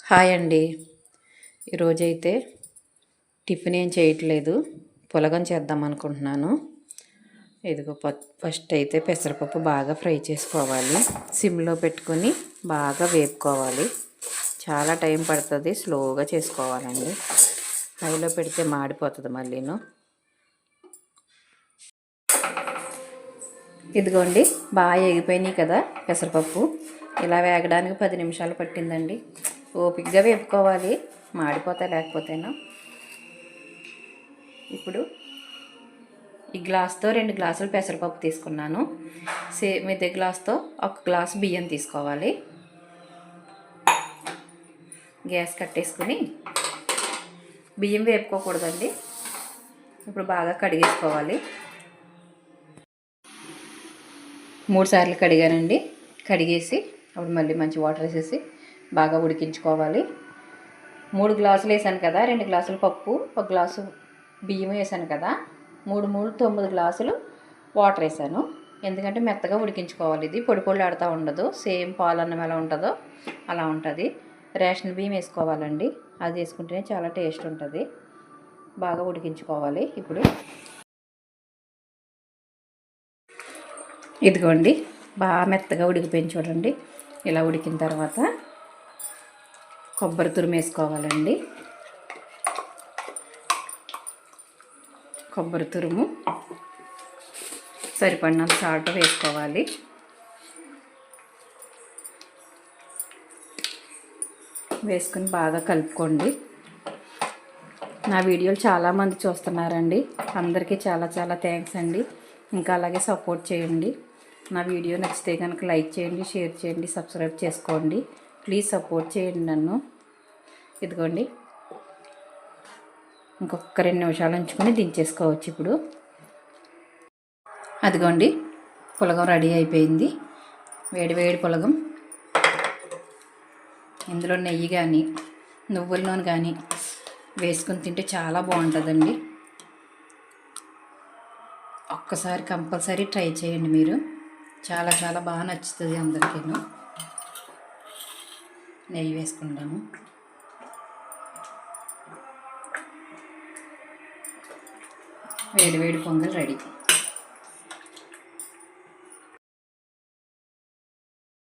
Hi అండి. ఈరోజైతే tiffin ఏం చేయట్లేదు, పులగం చేద్దాం అనుకుంటున్నాను. ఇదిగో ఫస్ట్ అయితే పెసరపప్పు బాగా ఫ్రై చేసుకోవాలి. సిమ్లో పెట్టుకొని బాగా వేపుకోవాలి. చాలా టైం పడుతుంది, స్లోగా చేసుకోవాలండి. హైలో పెడితే మాడిపోతుంది మళ్ళీను. ఇదిగోండి, బాగా ఎగిపోయినాయి కదా పెసరపప్పు. ఇలా వేగడానికి 10 నిమిషాలు పట్టిందండి. ఓపికగా వేపుకోవాలి, మాడిపోతా లేకపోతేనా. ఇప్పుడు ఈ గ్లాస్తో 2 గ్లాసులు పెసరపప్పు తీసుకున్నాను. ఇదే గ్లాస్తో 1 గ్లాసు బియ్యం తీసుకోవాలి. గ్యాస్ కట్టేసుకుని బియ్యం వేపుకోకూడదండి. ఇప్పుడు బాగా కడిగేసుకోవాలి. 3 సార్లు కడిగానండి. కడిగేసి అప్పుడు మళ్ళీ మంచి వాటర్ వేసేసి బాగా ఉడికించుకోవాలి. 3 గ్లాసులు వేసాను కదా, 2 గ్లాసులు పప్పు, 1 గ్లాసు బియ్యం వేసాను కదా, 9 గ్లాసులు వాటర్ వేసాను. ఎందుకంటే మెత్తగా ఉడికించుకోవాలి. ఇది పొడి పొడి ఆడుతూ ఉండదు, సేమ్ పాలన్నం ఎలా ఉంటుందో అలా ఉంటుంది. రేషన్ బియ్యం వేసుకోవాలండి, అది వేసుకుంటేనే చాలా టేస్ట్ ఉంటుంది. బాగా ఉడికించుకోవాలి. ఇప్పుడు ఇదిగోండి, బాగా మెత్తగా ఉడికిపోయింది చూడండి. ఇలా ఉడికిన తర్వాత కొబ్బరి తురుము వేసుకోవాలండి. కొబ్బరి తురుము సరిపడినంత సాల్ట్ వేసుకోవాలి. వేసుకుని బాగా కలుపుకోండి. నా వీడియోలు చాలామంది చూస్తున్నారండి, అందరికీ చాలా చాలా థ్యాంక్స్ అండి. ఇంకా అలాగే సపోర్ట్ చేయండి. నా వీడియో నచ్చితే కనుక లైక్ చేయండి, షేర్ చేయండి, సబ్స్క్రైబ్ చేసుకోండి. ప్లీజ్ సపోర్ట్ చేయండి నన్ను. ఇదిగోండి, ఇంకొక 2 నిమిషాలు ఉంచుకొని దించేసుకోవచ్చు. ఇప్పుడు అదిగోండి, పులగం రెడీ అయిపోయింది. వేడి వేడి పులగం. ఇందులో నెయ్యి కానీ నువ్వుల నూనె కానీ వేసుకొని తింటే చాలా బాగుంటుందండి. ఒక్కసారి కంపల్సరీ ట్రై చేయండి మీరు. చాలా చాలా బాగా నచ్చుతుంది అందరికీను. నెయ్యి వేసుకుంటాము. వేడి వేడి పొంగల్ రెడీ.